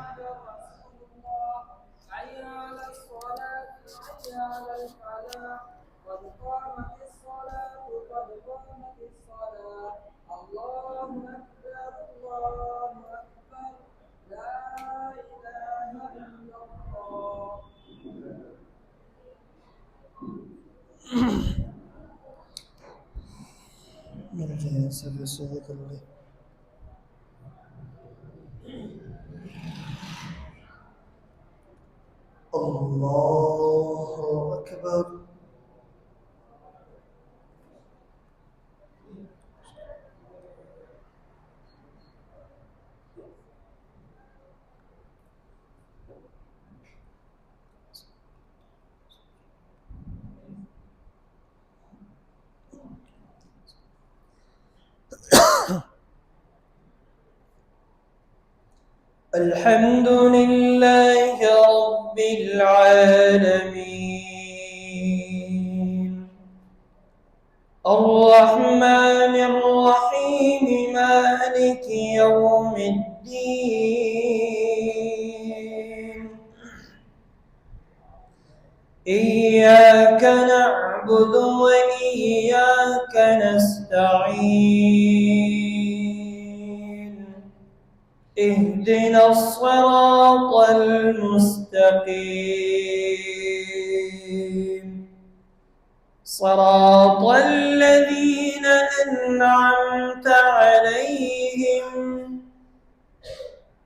محمد رسول الله. حي على الصلاة حي على الفلاح قد قامت الصلاة قد قامت الصلاة. الله أكبر الله أكبر لا إله إلا الله. الله أكبر. الحمد لله رب العالمين الرحمن الرحيم مالك يوم الدين إياك نعبد وإياك نستعين اهدنا الصراط المستقيم صراط الذين أنعمت عليهم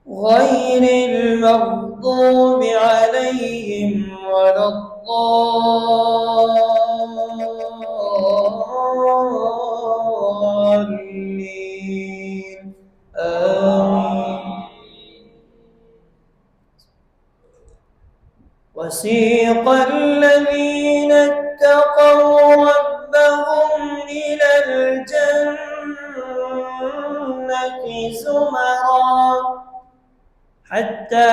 غير المغضوب عليهم ولا الضالين آمين. وسيق الذين اتقوا ربهم إلى الجنة زمرا حتى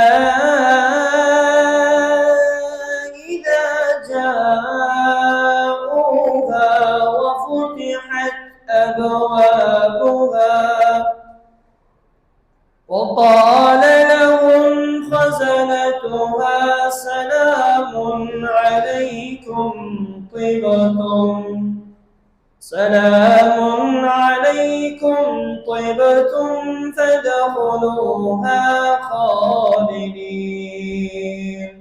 إذا جاءوها وفتحت أبوابها وقال لهم خزنتها سلام عليكم طبتم فادخلوها خالدين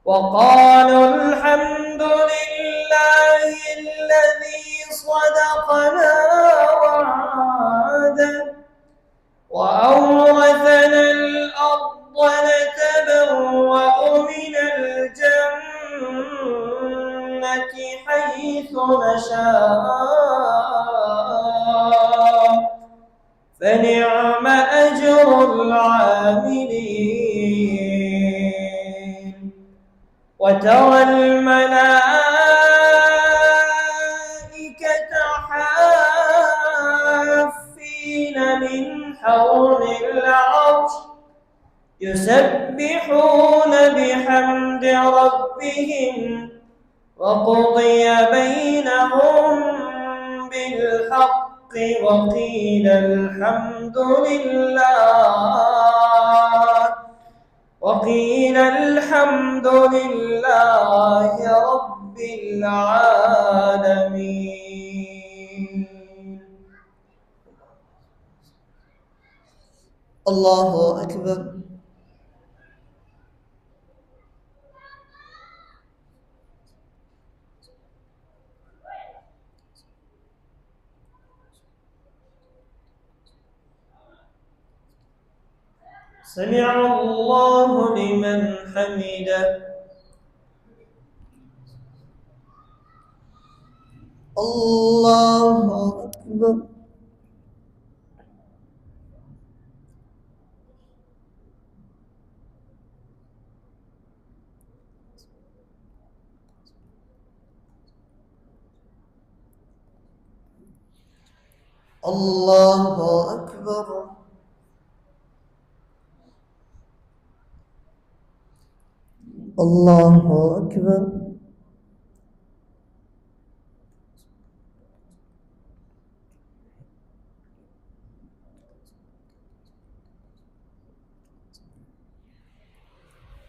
وقالوا الحمد لله الذي صدقنا وعاده وأورثنا الأرض نتبوأ من الجنة حيث نشاء فنعم أجر العاملين وترى الملائكة حافين من حول العرش يسبحون بحمد ربهم وقضي بينهم بالحق وقيل الحمد لله رب العالمين. الله أكبر. سمع الله لمن حمده. الله أكبر. الله أكبر. الله أكبر.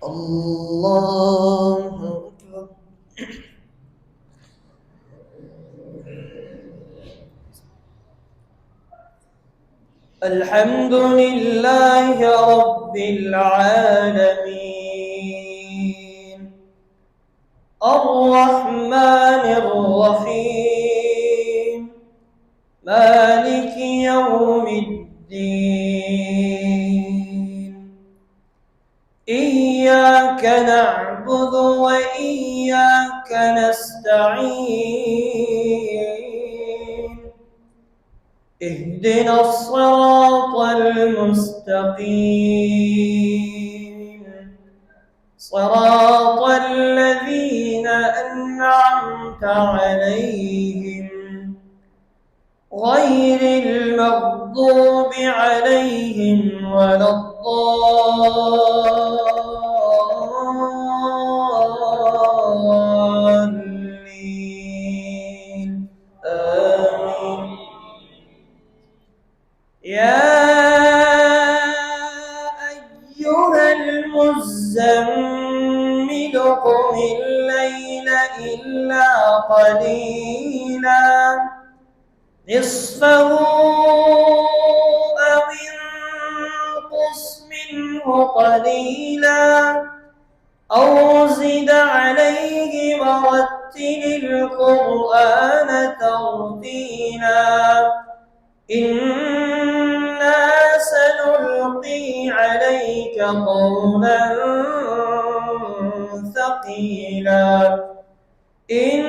الله أكبر. الحمد لله رب العالمين الرحمن الرحيم مالك يوم الدين إياك نعبد وإياك نستعين اهدنا الصراط المستقيم صراط الذين أنعمت عليهم غير المغضوب عليهم ولا الضالين آمين. يا أيها المزمل قم الليل إلا قليلا نصفه أو انقص منه قليلا أو زد عليه ورتل القرآن ترتيلا إنا سنلقي عليك قولا ثقيلا إن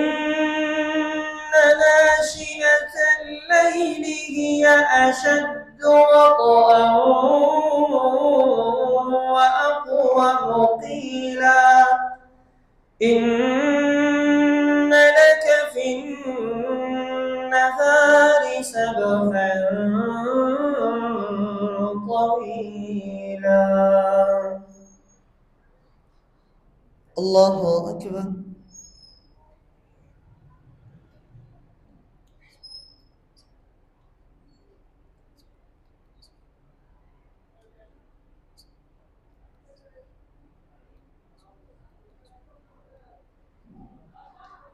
ناشئة الليل هي أشد وطئا وأقوم قيلا إن لك في النهار سبحا طويلا. الله أكبر.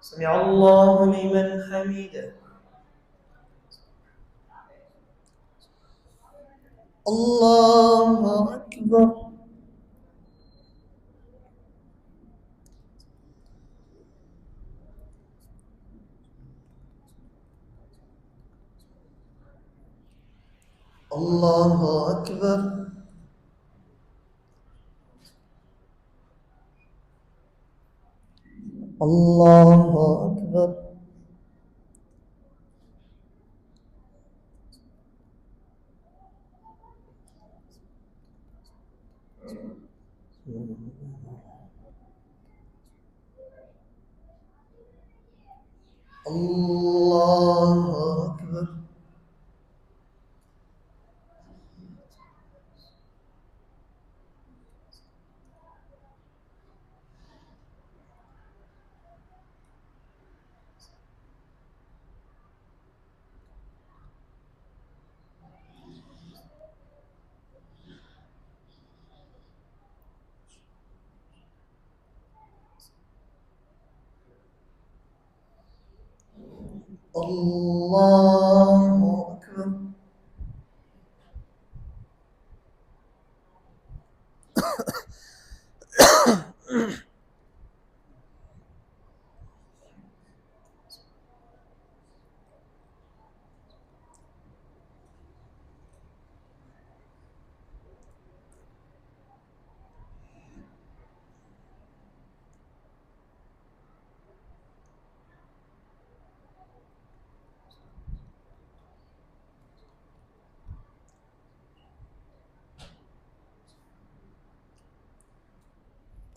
سمع الله لمن حمده. الله أكبر. الله أكبر. الله أكبر. الله أكبر. الله أكبر.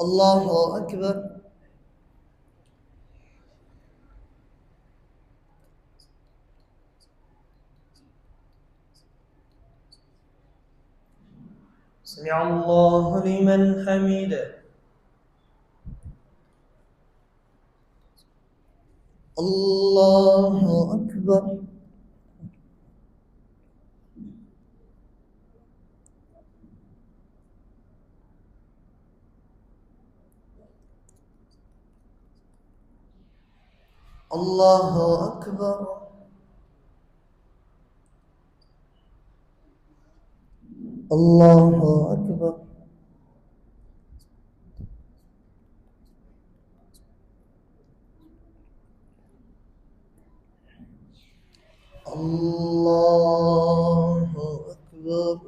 الله أكبر. سمع الله لمن حمده. الله أكبر. الله أكبر. الله أكبر. الله أكبر.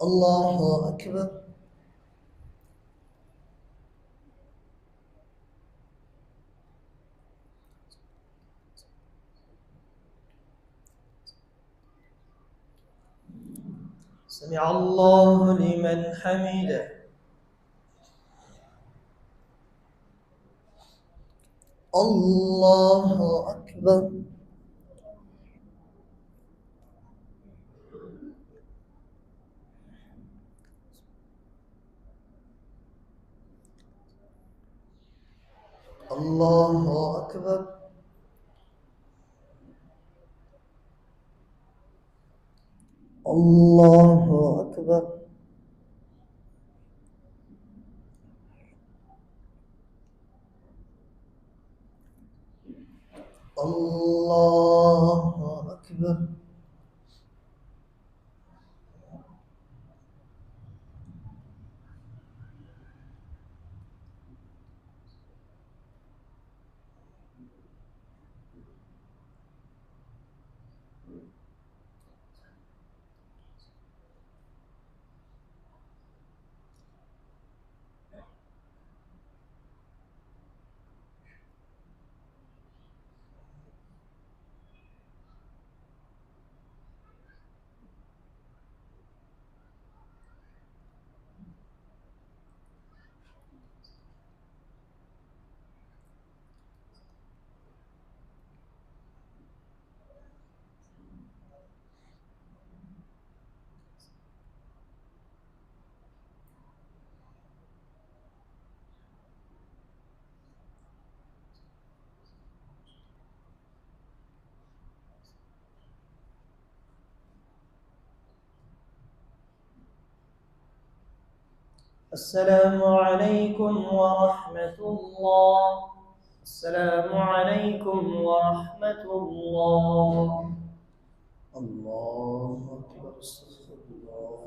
الله أكبر. سمع الله لمن حمده. الله أكبر. الله أكبر. الله أكبر. الله أكبر. السلام عليكم ورحمة الله. السلام عليكم ورحمة الله. الله أكبر. استغفر الله.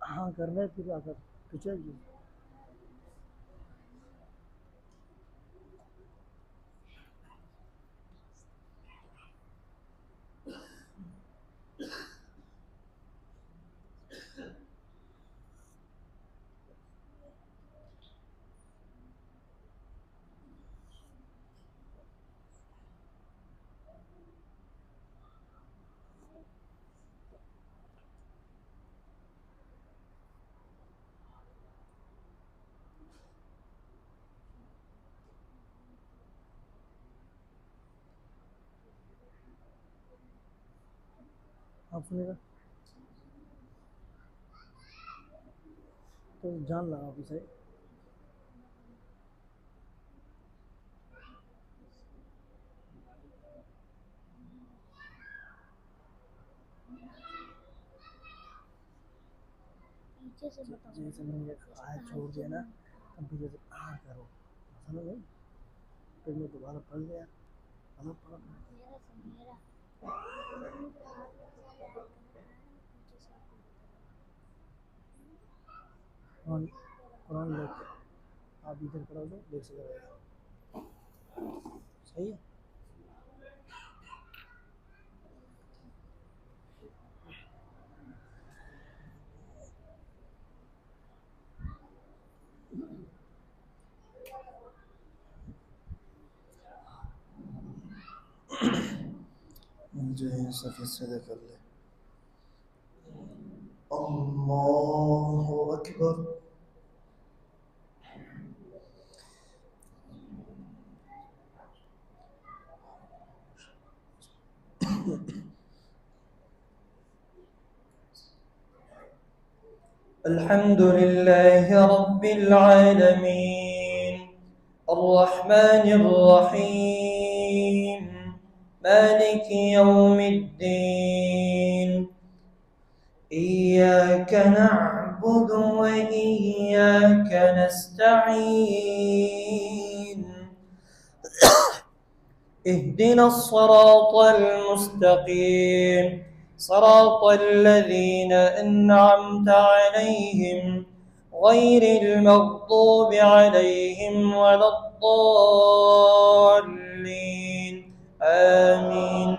हाँ करना है फिर आकर पीछे आप सुनेगा तो जान लगा आप इसे जैसे मैंने आया छोड़ दिया ना तब भी जैसे करो समझ गए फिर मैं दोबारा पढ़ लिया पढ़ा कुरान लेके आप इधर पढ़ा दो देख सकते सही है मुझे सफ़े से कर ले अल्लाहु अकबर الحمد لله رب العالمين الرحمن الرحيم مالك يوم الدين إياك نعبد وإياك نستعين اهدنا الصراط المستقيم صراط الذين أنعمت عليهم غير المغضوب عليهم ولا الضالين آمين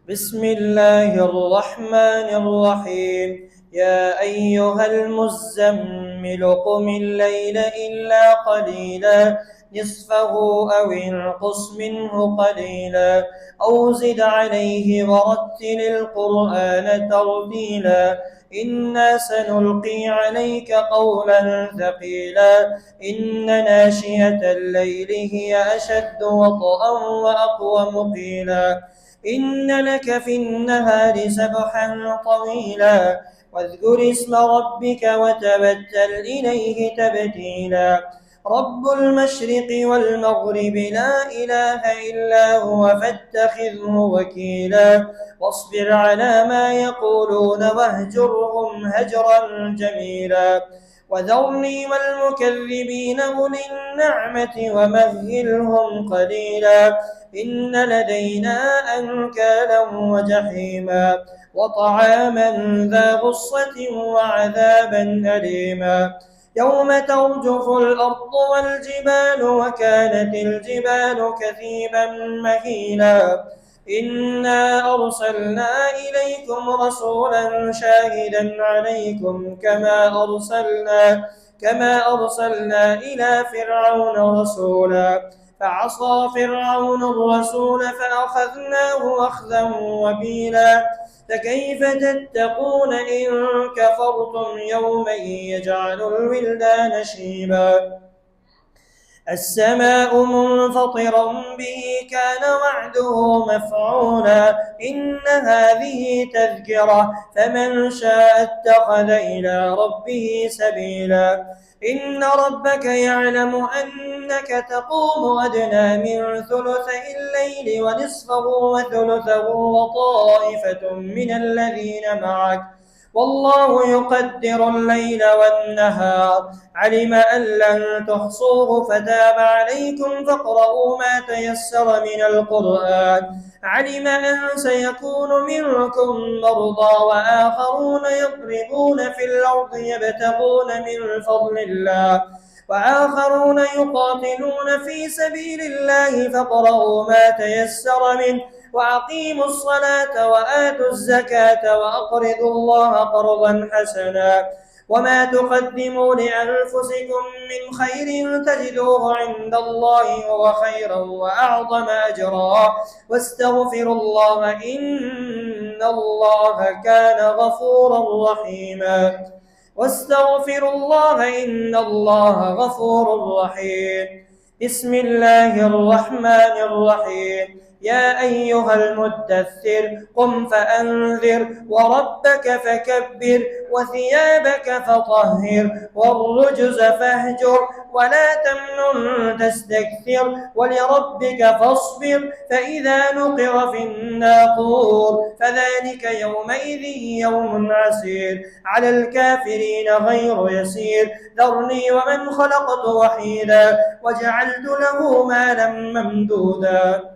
بسم الله الرحمن الرحيم يا أيها المزمل قم الليل إلا قليلا نصفه أو انقص منه قليلا أو زد عليه ورتل القرآن ترتيلا إنا سنلقي عليك قولا ثقيلا إن ناشئة الليل هي أشد وطئا وأقوم قيلا إن لك في النهار سبحا طويلا واذكر اسم ربك وتبتل إليه تبتيلا رب المشرق والمغرب لا إله إلا هو فاتخذه وكيلا واصبر على ما يقولون واهجرهم هجرا جميلا وذرني والمكذبين أولي النعمة ومهلهم قليلا إن لدينا أنكالا وجحيما وطعاما ذا غصة وعذابا أليما يوم ترجف الأرض والجبال وكانت الجبال كثيبا مهيلا إنا أرسلنا إليكم رسولا شاهدا عليكم كما أرسلنا إلى فرعون رسولا فعصى فرعون الرسول فأخذناه أخذا وبيلا فكيف تتقون إن كفرتم يوما يجعل الولدان شيبا السماء منفطرا به كان وعده مفعولا إن هذه تذكرة فمن شاء اتخذ إلى ربه سبيلا إن ربك يعلم أنك تقوم أدنى من ثلثي الليل ونصفه وثلثه وطائفة من الذين معك والله يقدر الليل والنهار علم أن لن تحصوه فتاب عليكم فاقرؤوا ما تيسر من القرآن علم أن سيكون منكم مرضى وآخرون يضربون في الأرض يبتغون من فضل الله وآخرون يقاتلون في سبيل الله فاقرؤوا ما تيسر منه وأقيموا الصلاة وآتوا الزكاة وأقرضوا الله قرضا حسنا وما تقدموا لأنفسكم من خير تجدوه عند الله هو خيرا وأعظم أجرا واستغفروا الله إن الله كان غفورا رحيما واستغفروا الله إن الله غفور رحيم بسم الله الرحمن الرحيم يا أيها المدثر قم فأنذر وربك فكبر وثيابك فطهر والرجز فاهجر ولا تمنن تستكثر ولربك فاصبر فإذا نقر في الناقور فذلك يومئذ يوم عسير على الكافرين غير يسير ذرني ومن خلقت وحيدا وجعلت له مالا ممدودا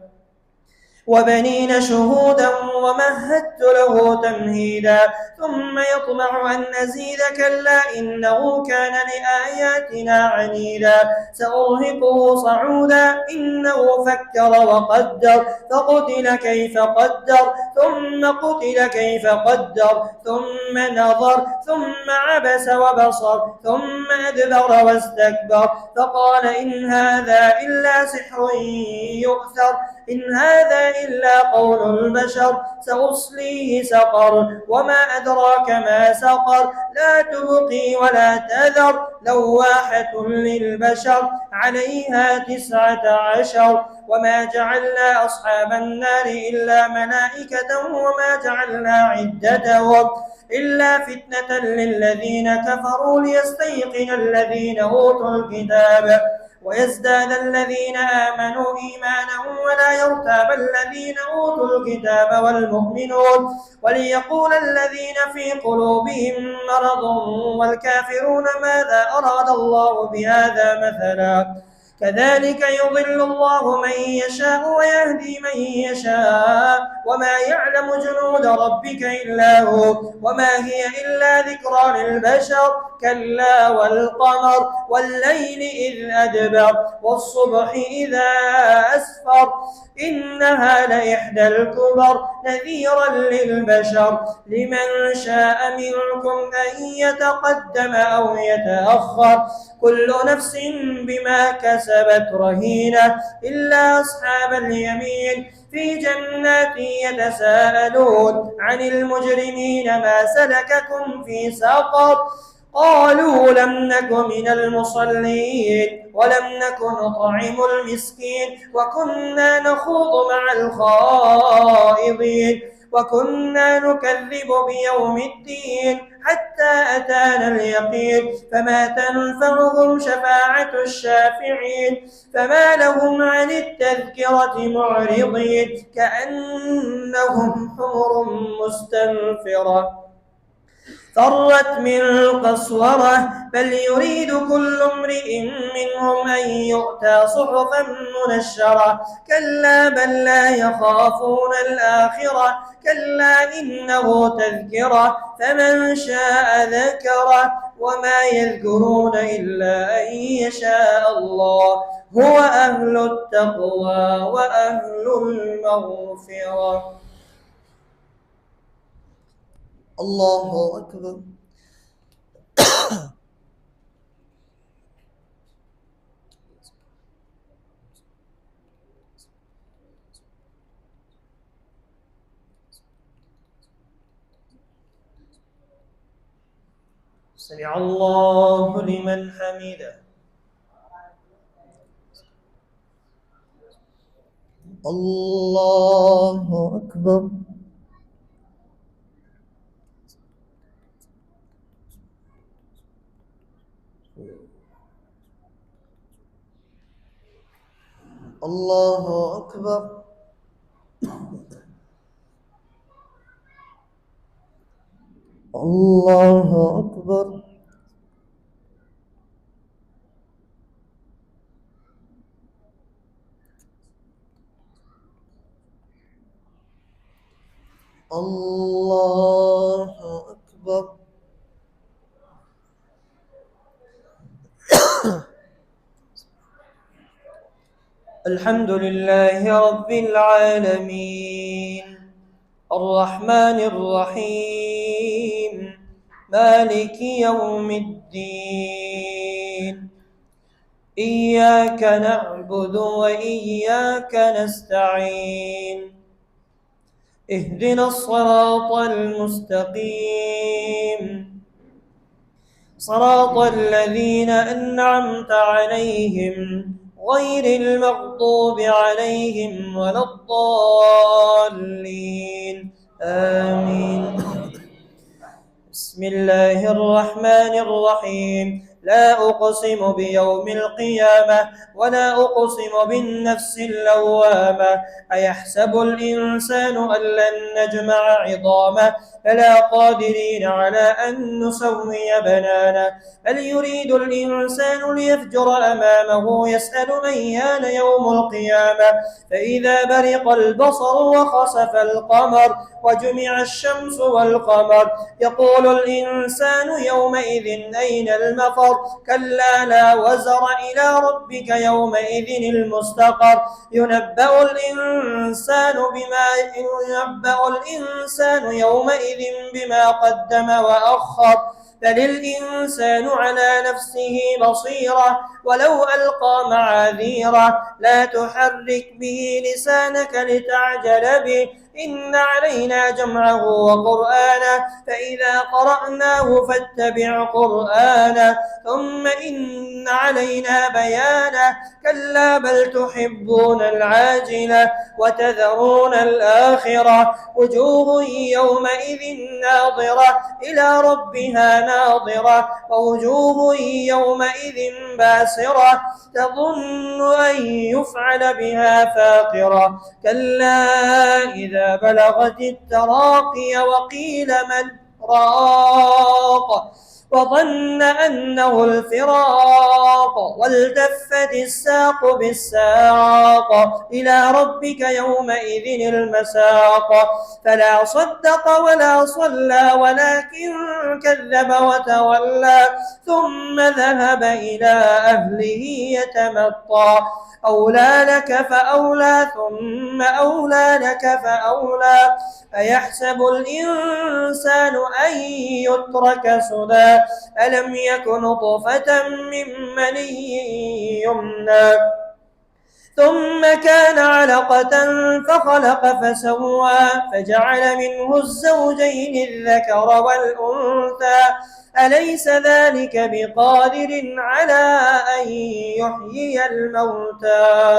وبنين شهودا ومهدت له تمهيدا ثم يطمع أن أزيد كلا إنه كان لآياتنا عنيدا سأرهقه صعودا إنه فكر وقدر فقتل كيف قدر ثم قتل كيف قدر ثم نظر ثم عبس وبصر ثم أدبر واستكبر فقال إن هذا إلا سحر يؤثر إن هذا إلا قول البشر سأصليه سقر وما أدراك ما سقر لا تبقي ولا تذر لواحة للبشر عليها 19 وما جعلنا أصحاب النار إلا ملائكة وما جعلنا عدتهم إلا فتنة للذين كفروا ليستيقن الذين أوتوا الكتاب ويزداد الذين آمنوا إيمانا ولا يرتاب الذين أوتوا الكتاب والمؤمنون وليقول الذين في قلوبهم مرض والكافرون ماذا أراد الله بهذا مثلا كذلك يضل الله من يشاء ويهدي من يشاء وما يعلم جنود ربك إلا هو وما هي إلا ذكرى للبشر كلا والقمر والليل إذ أدبر والصبح إذا أسفر إنها لإحدى الكبر نذيرا للبشر لمن شاء منكم أن يتقدم أو يتأخر كل نفس بما كسبت رهينة إلا أصحاب اليمين في جنات يتساءلون عن المجرمين ما سلككم في سقر قالوا لم نك من المصلين ولم نك نطعم المسكين وكنا نخوض مع الخائضين وكنا نكذب بيوم الدين حتى أتانا اليقين فما تنفعهم شفاعة الشافعين فما لهم عن التذكرة معرضين كأنهم حمر مستنفرة فرت من قسورة بل يريد كل امرئ منهم أن يؤتى صحفا منشرة كلا بل لا يخافون الآخرة كلا إنه تذكرة فمن شاء ذكره وما يذكرون إلا أن يشاء الله هو أهل التقوى وأهل المغفرة. الله أكبر. سمع الله لمن حمده. الله أكبر. الله أكبر. الله أكبر. الله أكبر. الحمد لله رب العالمين الرحمن الرحيم مالك يوم الدين إياك نعبد وإياك نستعين اهدنا الصراط المستقيم صراط الذين أنعمت عليهم غير المغضوب عليهم ولا الضالين آمين. بسم الله الرحمن الرحيم لا أقسم بيوم القيامة ولا أقسم بالنفس اللوامة أيحسب الإنسان أن لن نجمع عظامه بلى قادرين على أن نسوي بنانه بل يريد الإنسان ليفجر أمامه يسأل أيان يوم القيامة فإذا برق البصر وخسف القمر وجمع الشمس والقمر يقول الإنسان يومئذ أين المفر كلا لا وزر إلى ربك يومئذ المستقر ينبأ الإنسان يومئذ بما قدم وأخر بل الإنسان على نفسه بصيرة ولو ألقى معاذيره لا تحرك به لسانك لتعجل به إن علينا جمعه وقرآنه فإذا قرأناه فاتبع قرآنه ثم إن علينا بيانه كلا بل تحبون العاجلة وتذرون الآخرة وجوه يومئذ ناظرة إلى ربها ناظرة ووجوه يومئذ باسرة تظن أن يفعل بها فاقرة كلا إذا بلغت التراقي وقيل من راق وظن أنه الفراق والتفت الساق بالساق إلى ربك يومئذ المساق فلا صدق ولا صلى ولكن كذب وتولى ثم ذهب إلى أهله يتمطى أولى لك فأولى ثم أولى لك فأولى أيحسب الإنسان أن يترك سدى ألم يك نطفة من مني يمنى ثم كان علقة فخلق فسوى فجعل منه الزوجين الذكر والأنثى أليس ذلك بقادر على أن يحيي الموتى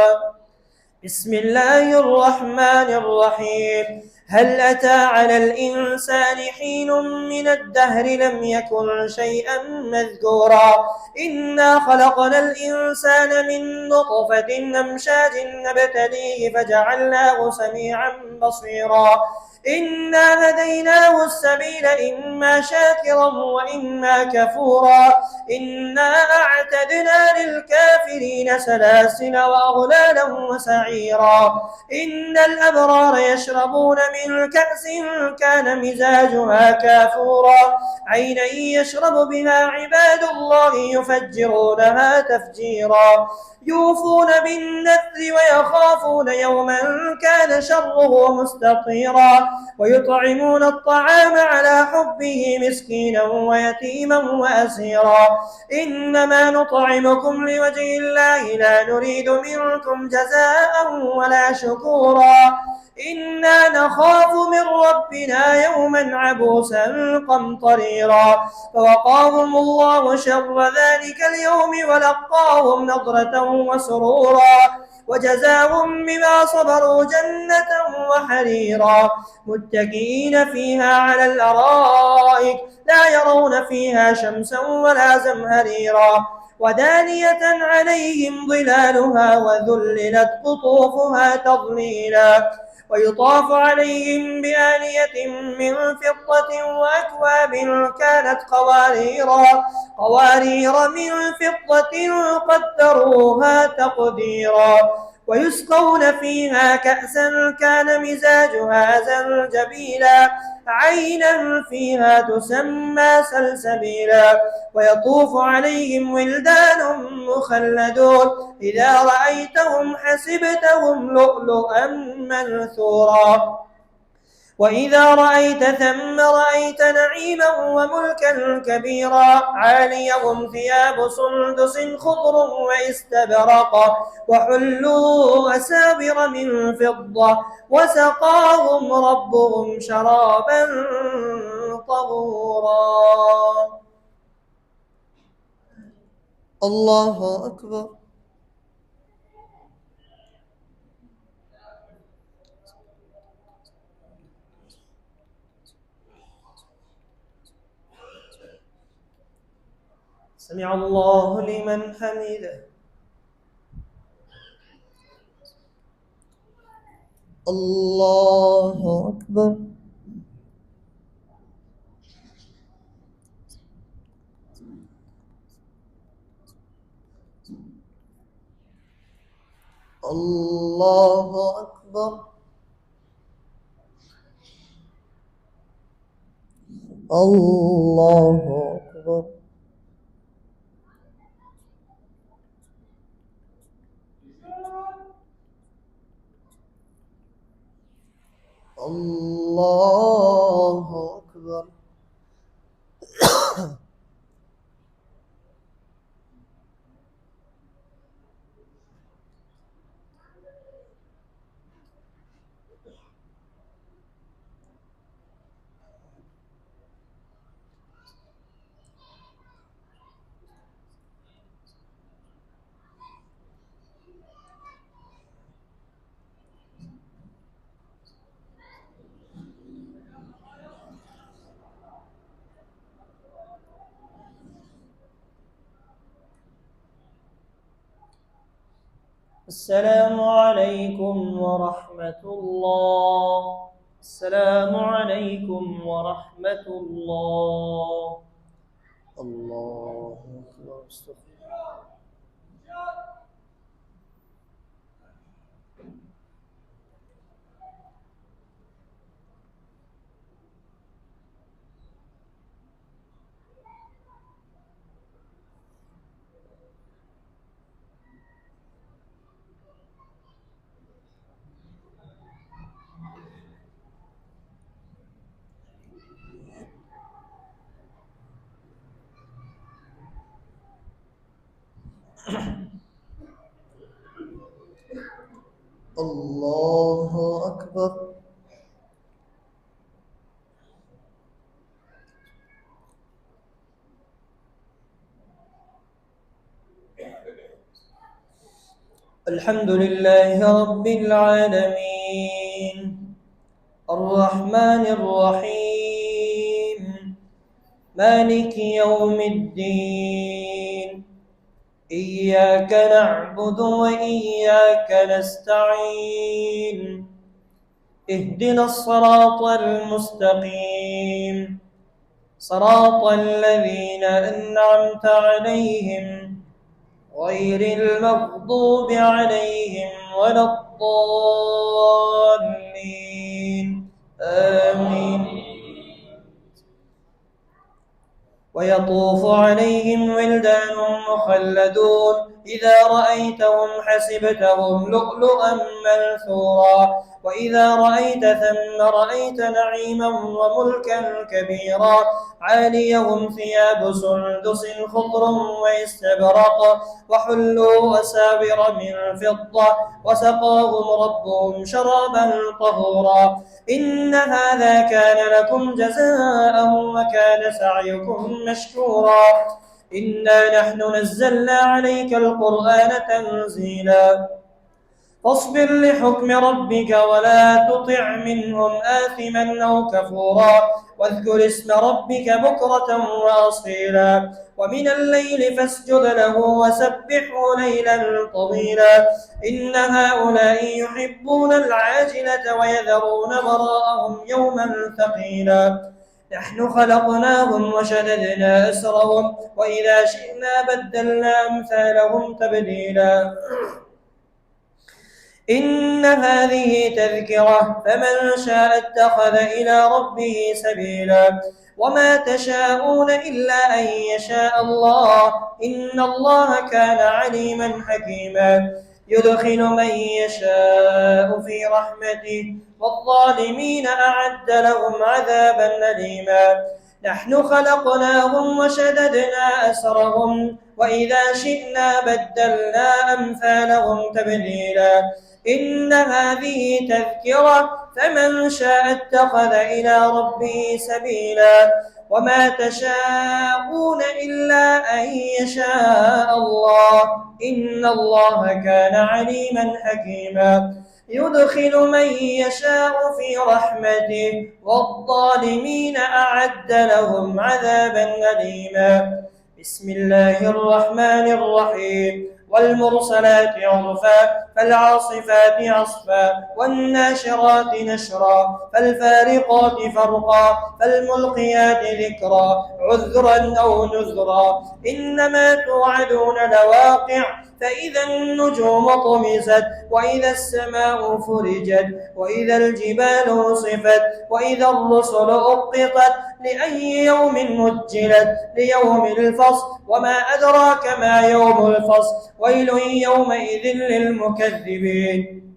بسم الله الرحمن الرحيم هل أتى على الإنسان حين من الدهر لم يكن شيئا مذكورا إنا خلقنا الإنسان من نطفة أمشاج نبتليه فجعلناه سميعا بصيرا إنا هديناه السبيل إما شاكرا وإما كفورا إنا أعتدنا للكافرين سلاسل وأغلالا وسعيرا إن الأبرار يشربون من كأس كان مزاجها كافورا عينا يشرب بها عباد الله يفجرونها تفجيرا يوفون بالنذر ويخافون يوما كان شره مستطيرا ويطعمون الطعام على حبه مسكينا ويتيما وأسيرا إنما نطعمكم لوجه الله لا نريد منكم جزاء ولا شكورا إنا نخاف من ربنا يوما عبوسا قمطريرا فوقاهم الله شر ذلك اليوم ولقاهم نضرة وسرورا وجزاهم بما صبروا جنة وحريرا متكئين فيها على الأرائك لا يرون فيها شمسا ولا زمهريرا ودانية عليهم ظلالها وذللت قطوفها تضليلا ويطاف عليهم بآنية من فضة وأكواب كانت قوارير من فضة قدروها تقديرا ويسقون فيها كأسا كان مزاجها زنجبيلا عينا فيها تسمى سلسبيلا ويطوف عليهم ولدان مخلدون إذا رأيتهم حسبتهم لؤلؤا منثورا وإذا رأيت ثم رأيت نعيما وملكا كبيرا عاليهم ثياب سندس خضر واستبرق وحلوا أساور من فضة وسقاهم ربهم شرابا طهورا. الله أكبر. سمع الله لمن حمده. الله أكبر. الله أكبر. الله أكبر. الله أكبر. السلام عليكم ورحمة الله. السلام عليكم ورحمة الله. الله أكبر. الله أكبر. الحمد لله رب العالمين الرحمن الرحيم مالك يوم الدين إياك نعبد وإياك نستعين اهدنا الصراط المستقيم صراط الذين أنعمت عليهم غير المغضوب عليهم ولا الضالين آمين. ويطوف عليهم ولدان مخلدون إذا رأيتهم حسبتهم لؤلؤا منثورا وإذا رأيت ثم رأيت نعيما وملكا كبيرا عاليهم ثياب سندس خضر واستبرق وحلوا أساور من فضة وسقاهم ربهم شرابا طهورا إن هذا كان لكم جزاء وكان سعيكم مشكورا إنا نحن نزلنا عليك القرآن تنزيلا فاصبر لحكم ربك ولا تطع منهم آثما أو كفورا واذكر اسم ربك بكرة وأصيلا ومن الليل فاسجد له وسبحه ليلا طويلا إن هؤلاء يحبون العاجلة ويذرون براءهم يوما ثقيلا نحن خلقناهم وشددنا أسرهم وإذا شئنا بدلنا أمثالهم تبديلا إن هذه تذكرة فمن شاء اتخذ إلى ربه سبيلا وما تشاءون إلا أن يشاء الله إن الله كان عليما حكيما يدخل من يشاء في رحمته والظالمين أعد لهم عذابا أليما نحن خلقناهم وشددنا أسرهم وإذا شئنا بدلنا أمثالهم تبديلا إن هذه تذكرة فمن شاء اتخذ إلى ربه سبيلا وما تشاءون إلا أن يشاء الله إن الله كان عليما حكيما يدخل من يشاء في رحمته والظالمين أعد لهم عذابا أليما بسم الله الرحمن الرحيم والمرسلات عرفا فالعاصفات عصفا والناشرات نشرا فالفارقات فرقا فالملقيات ذكرا عذرا أو نذرا إنما توعدون لواقع فإذا النجوم طمست وإذا السماء فرجت وإذا الجبال وصفت وإذا الرسل أقطت لأي يوم أجلت ليوم الفصل وما أدراك ما يوم الفصل ويل يومئذ للمكذبين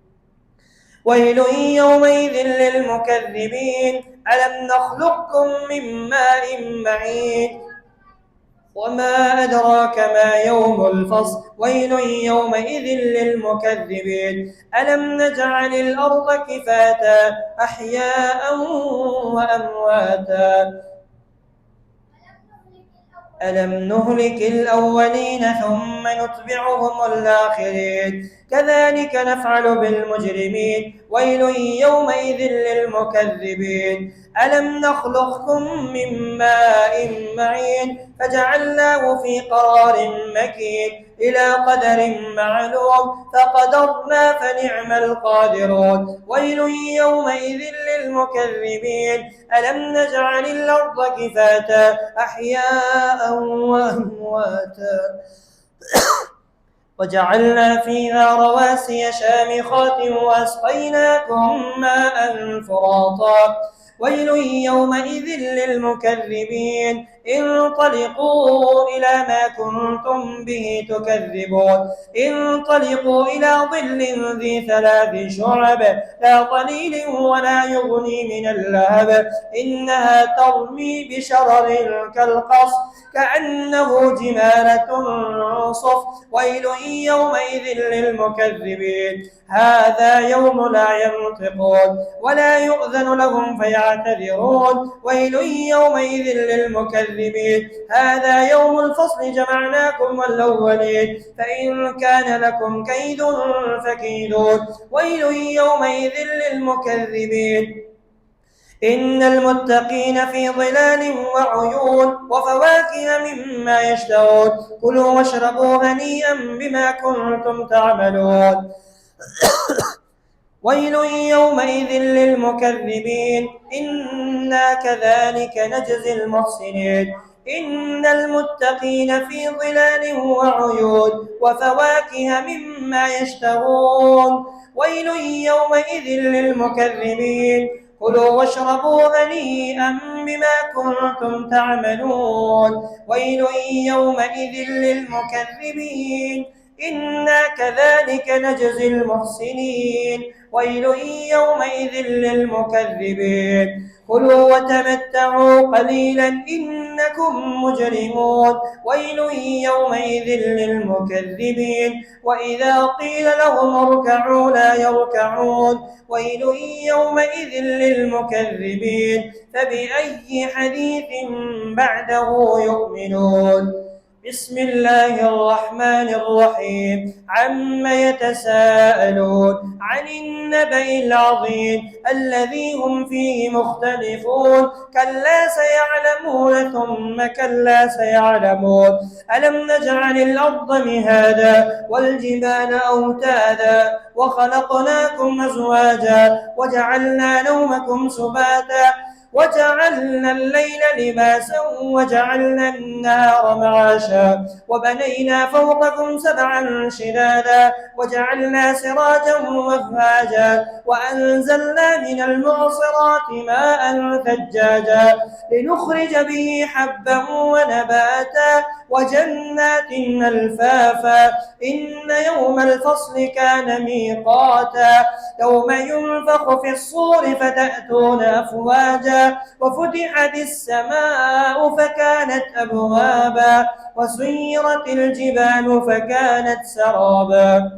ويل يومئذ للمكذبين ألم نخلقكم من ماء معين وما أدراك ما يوم الفصل ويل يومئذ للمكذبين ألم نجعل الأرض كفاتا أحياء وأمواتا ألم نهلك الأولين ثم نتبعهم الآخرين كذلك نفعل بالمجرمين ويل يومئذ للمكذبين ألم نخلقكم من ماء معين فجعلناه في قرار مكين إلى قدر معلوم فقدرنا فنعم القادرون ويل يومئذ للمكذبين ألم نجعل الأرض كفاتا أحياء وأمواتا وجعلنا فيها رواسي شامخات وأسقيناكم ماء فراطا ويل يومئذ للمكذبين انطلقوا إلى ما كنتم به تكذبون انطلقوا إلى ظل ذي 3 شعب لا ظليل ولا يغني من اللهب إنها ترمي بشرر كالقصر كأنه جمالة صف ويل يومئذ للمكذبين هذا يوم لا ينطقون ولا يؤذن لهم فيعتذرون ويل يومئذ للمكذبين هذا يوم الفصل جمعناكم والأولين فإن كان لكم كيد فكيدون ويل يومئذ للمكذبين إن المتقين في ظلال وعيون وفواكه مما يشتهون كلوا واشربوا هنيئا بما كنتم تعملون ويل يومئذ للمكذبين إنا كذلك نجزي المحسنين إن المتقين في ظلال وعيون وفواكه مما يشتهون ويل يومئذ للمكذبين كلوا واشربوا هنيئا بما كنتم تعملون ويل يومئذ للمكذبين إنا كذلك نجزي المحسنين ويل يومئذ للمكذبين كلوا وتمتعوا قليلا إنكم مجرمون ويل يومئذ للمكذبين وإذا قيل لهم اركعوا لا يركعون ويل يومئذ للمكذبين فبأي حديث بعده يؤمنون بسم الله الرحمن الرحيم عما يتساءلون عن النبأ العظيم الذي هم فيه مختلفون كلا سيعلمون ثم كلا سيعلمون ألم نجعل الأرض مهادا والجبال أوتادا وخلقناكم أزواجا وجعلنا نومكم سباتا وجعلنا الليل لباسا وجعلنا النهار معاشا وبنينا فوقكم سبعا شدادا وجعلنا سراجا وهاجا وأنزلنا من المعصرات ماء ثجاجا لنخرج به حبا ونباتا وجنات ألفافا إن يوم الفصل كان ميقاتا يوم ينفخ في الصور فتأتون أفواجا وفتحت السماء فكانت أبوابا وسيرت الجبال فكانت سرابا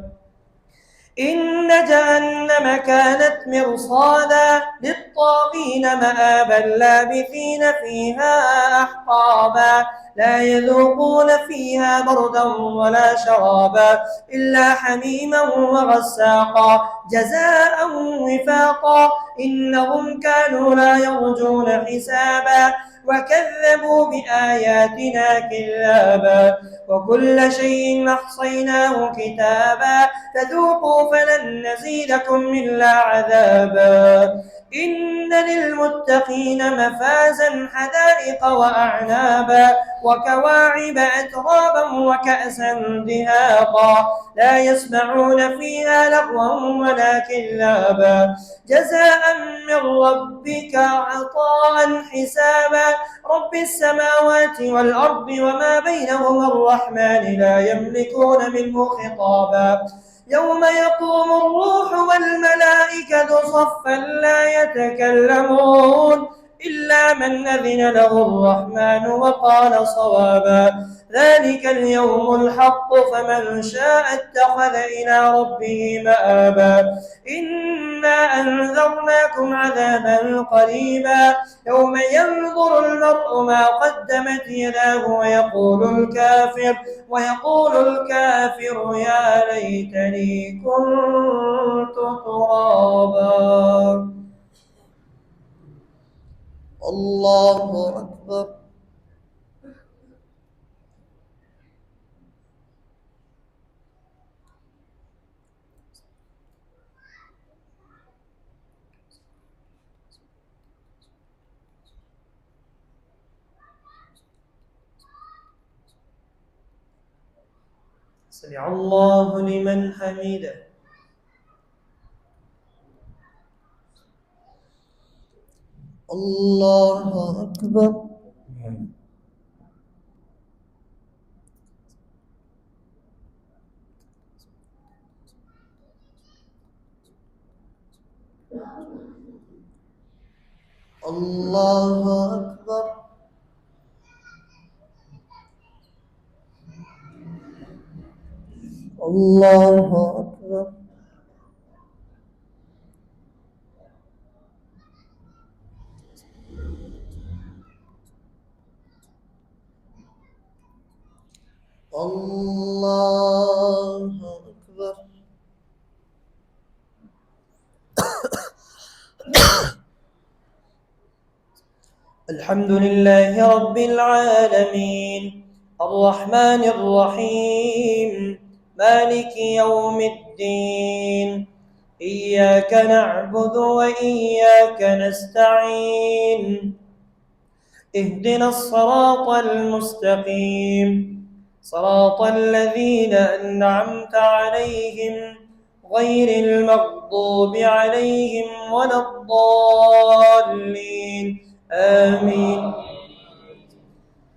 إن جهنم كانت مرصادا للطاغين مآبا لابثين فيها أحقابا لا يذوقون فيها بردا ولا شرابا إلا حميما وغساقا جزاء وفاقا إنهم كانوا لا يرجون حسابا وكذبوا بآياتنا كذابا وكل شيء أحصيناه كتابا فذوقوا فلن نزيدكم إلا عذابا إن للمتقين مفازا حدائق وأعنابا وكواعب أترابا وكأسا دهاقا لا يسمعون فيها لغوا ولا كذابا جزاء من ربك عطاء حسابا رب السماوات والأرض وما بينهما الرحمن لا يملكون منه خطابا يوم يقوم الروح والملائكة صفا لا يتكلمون إلا من أذن له الرحمن وقال صوابا ذلك اليوم الحق فمن شاء اتخذ إلى ربه مآبا إنا أنذرناكم عذابا قريبا يوم ينظر المرء ما قدمت يداه ويقول الكافر يا ليتني كنت ترابا. الله أكبر. سمع الله لمن حمده. الله أكبر. الله أكبر. الله أكبر. الله أكبر. الحمد لله رب العالمين الرحمن الرحيم مالك يوم الدين إياك نعبد وإياك نستعين اهدنا الصراط المستقيم صراط الذين أنعمت عليهم غير المغضوب عليهم ولا الضالين آمين.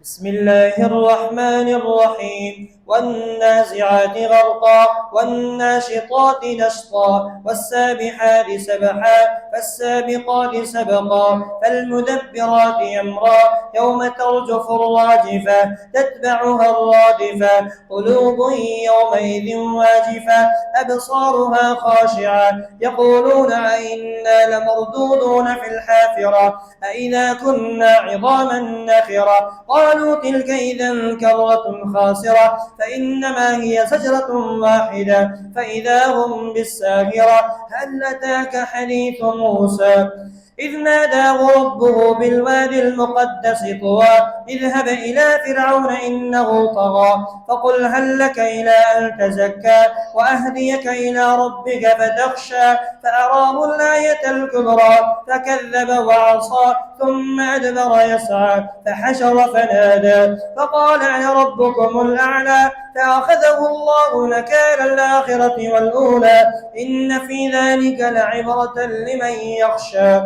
بسم الله الرحمن الرحيم والنازعات غرقا والناشطات نشطا والسابحات سبحا فالسابقات سبقا فالمدبرات أمرا يوم ترجف الراجفة تتبعها الرادفة قلوب يومئذ واجفة أبصارها خاشعة يقولون أئنا لمردودون في الحافرة أئذا كنا عظاما نخرة قالوا تلك إذا كرة خاسرة فإنما هي زجرة واحدة فإذا هم بالساهرة هل أتاك حديث موسى إذ ناداه ربه بالوادي المقدس طوى اذهب إلى فرعون إنه طغى فقل هل لك إلى أن تزكى وأهديك إلى ربك فتخشى فأراه الآية الكبرى فكذب وعصى ثم أدبر يسعى فحشر فنادى فقال أنا ربكم الأعلى فأخذه الله نكال الآخرة والأولى إن في ذلك لعبرة لمن يخشى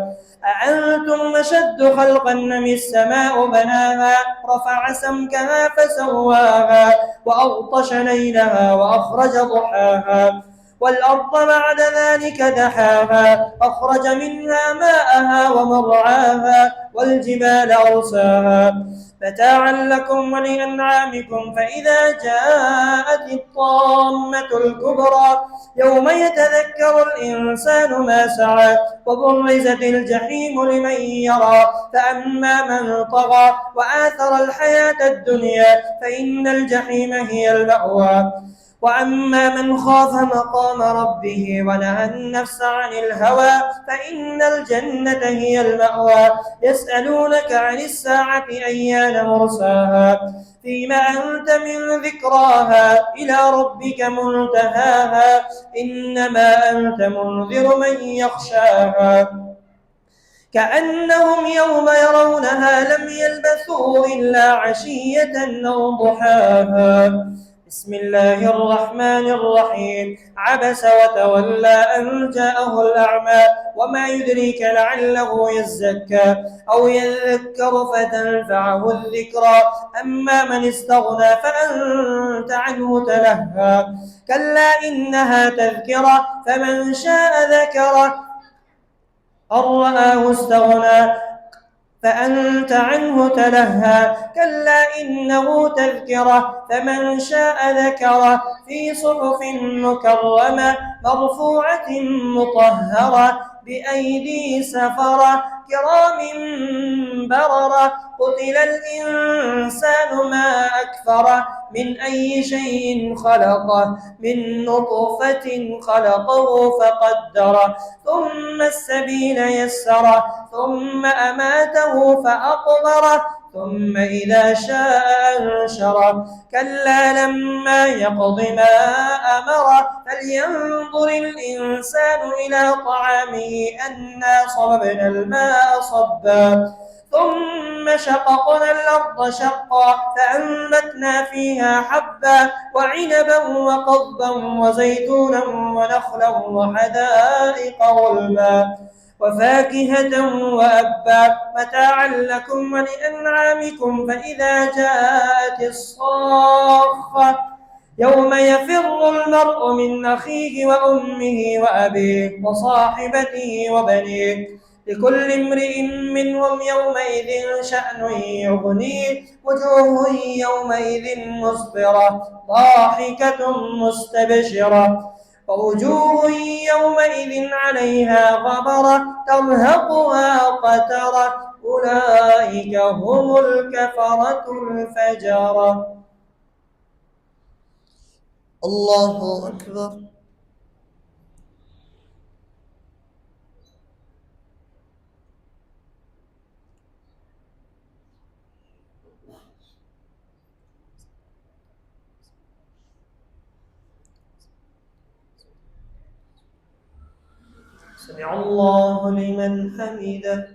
أأنتم أشد خلقا أم السماء بناها رفع سمكها فسواها وأغطش ليلها وأخرج ضحاها والأرض بعد ذلك دحاها أخرج منها ماءها ومرعاها والجبال أرساها متاعا لكم ولأنعامكم فإذا جاءت الطامة الكبرى يوم يتذكر الإنسان ما سعى وبرزت الجحيم لمن يرى فأما من طغى وآثر الحياة الدنيا فإن الجحيم هي المأوى وأما من خاف مقام ربه ونهى النفس عن الهوى فإن الجنة هي المأوى يسألونك عن الساعة أيان مرساها فيما أنت من ذكراها إلى ربك منتهاها إنما أنت منذر من يخشاها كأنهم يوم يرونها لم يلبثوا إلا عشية أو ضحاها بسم الله الرحمن الرحيم عبس وتولى أن جاءه الأعمى وما يدريك لعله يزكى أو يذكر فتنفعه الذكرى أما من استغنى فأنت عنه تلهى كلا إنها تذكرة فمن شاء ذكره أن رآه استغنى فأنت عنه تلهى كلا إنه تذكرة فمن شاء ذكره في صحف مكرمة مرفوعة مطهرة بأيدي سفرة كرام بررة قتل الإنسان ما أكفره من أي شيء خلقه من نطفة خلقه فقدره ثم السبيل يسره ثم أماته فأقبره ثم إذا شاء أنشره كلا لما يقض ما أمره فلينظر الإنسان إلى طعامه أنا صببنا الماء صبا ثم شققنا الأرض شقا فأنبتنا فيها حبا وعنبا وقضبا وزيتونا ونخلا وحدائق غلبا وفاكهة وأبا متاعا لكم ولأنعامكم فإذا جاءت الصاخة يوم يفر المرء من أخيه وأمه وأبيه وصاحبته وبنيه لكل امرئ منهم يومئذ شأن يغنيه وجوه يومئذ مسفرة ضاحكة مستبشرة ووجوه يومئذ عليها غبرة ترهقها قترة أولئك هم الكفرة الفجرة الله أكبر سمع الله لمن حمده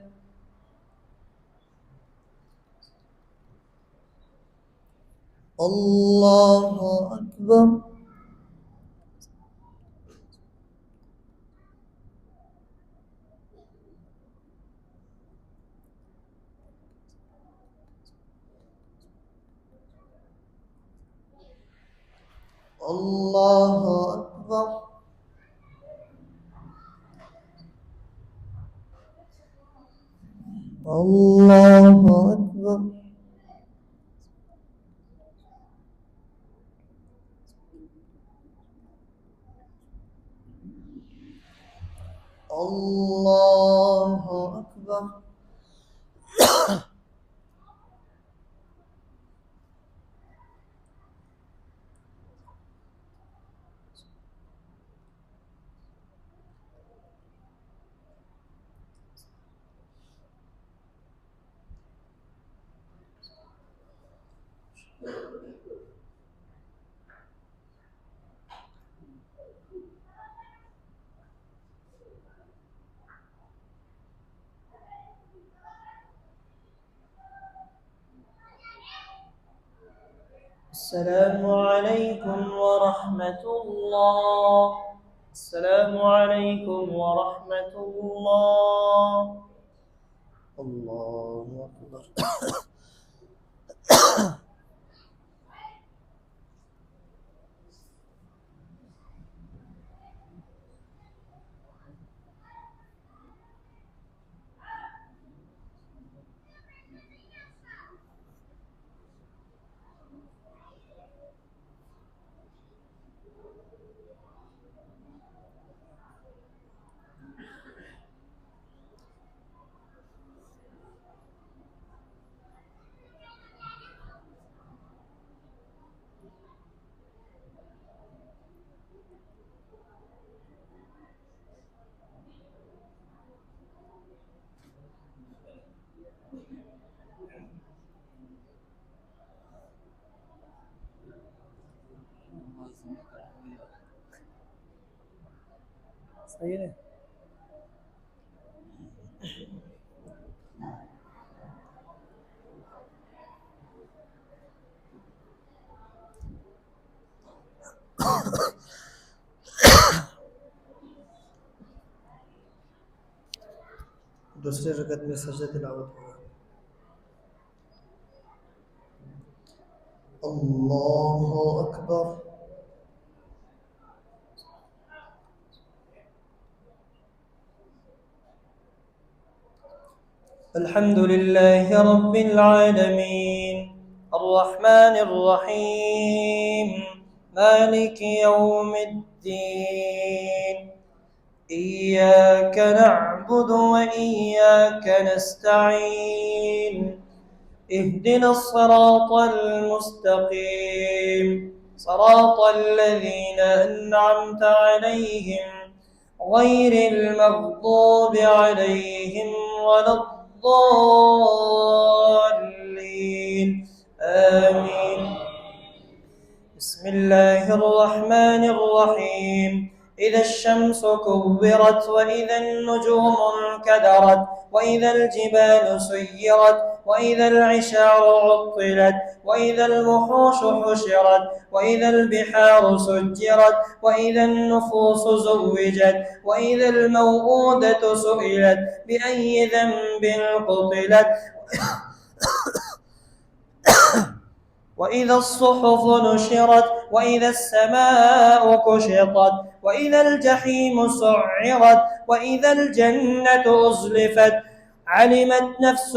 الله أكبر الله أكبر. الله أكبر. الله أكبر. السلام عليكم ورحمة الله. السلام عليكم ورحمة الله. الله أكبر. सही है। दूसरे रकत में सजदे तिलावत होगा। अल्लाहु अकबर। الحمد لله رب العالمين الرحمن الرحيم مالك يوم الدين إياك نعبد وإياك نستعين اهدنا الصراط المستقيم صراط الذين أنعمت عليهم غير المغضوب عليهم ولا الضالين آمين. بسم الله الرحمن الرحيم إذا الشمس كورت وإذا النجوم انكدرت وإذا الجبال سيرت وإذا العشار عطلت وإذا الوحوش حشرت وإذا البحار سجرت وإذا النفوس زوجت وإذا الموءودة سئلت بأي ذنب قتلت وإذا الصحف نشرت وإذا السماء كشطت وإذا الجحيم سعرت وإذا الجنة أزلفت علمت نفس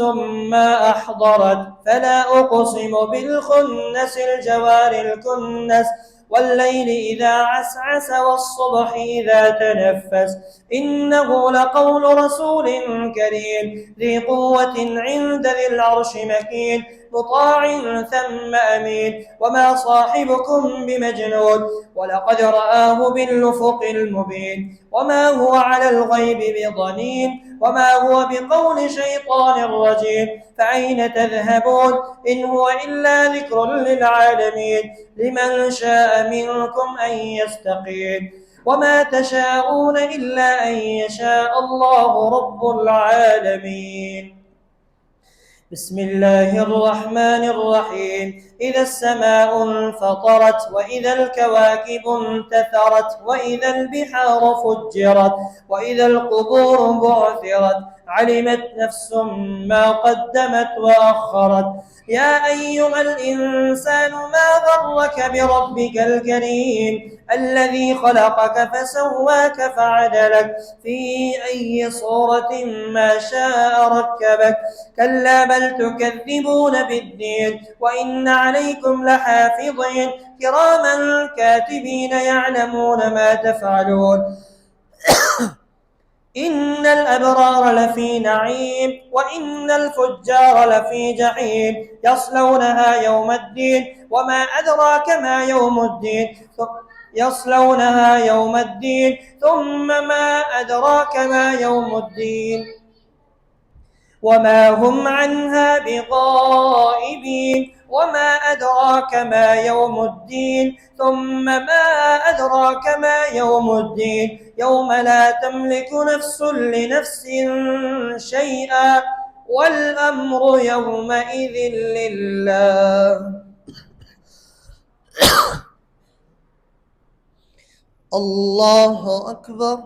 ما أحضرت فلا أقسم بالخنس الجوار الكنس والليل إذا عسعس والصبح إذا تنفس إنه لقول رسول كريم ذي قوة عند ذي العرش مكين مطاع ثم أمين وما صاحبكم بمجنون ولقد رآه بالأفق المبين وما هو على الغيب بضنين وما هو بقول شيطان رجيم فأين تذهبون إن هو إلا ذكر للعالمين لمن شاء منكم أن يستقيم وما تشاءون إلا أن يشاء الله رب العالمين. بسم الله الرحمن الرحيم إذا السماء انفطرت وإذا الكواكب انتثرت وإذا البحار فجرت وإذا القبور بعثرت علمت نفس ما قدمت وأخرت. يا أيها الإنسان ما غرك بربك الكريم الذي خلقك فسواك فعدلك في أي صورة ما شاء ركبك. كلا بل تكذبون بالدين وإن عليكم لحافظين كراما كاتبين يعلمون ما تفعلون. إن الأبرار لفي نعيم وإن الفجار لفي جحيم يصلونها يوم الدين وما أدراك ما يوم الدين يصلونها يوم الدين ثم ما أدراك ما يوم الدين وما هم عنها بغائبين. وما أدراك ما يوم الدين ثم ما أدراك ما يوم الدين يوم لا تملك نفس لنفس شيئا والأمر يومئذ لله. الله أكبر.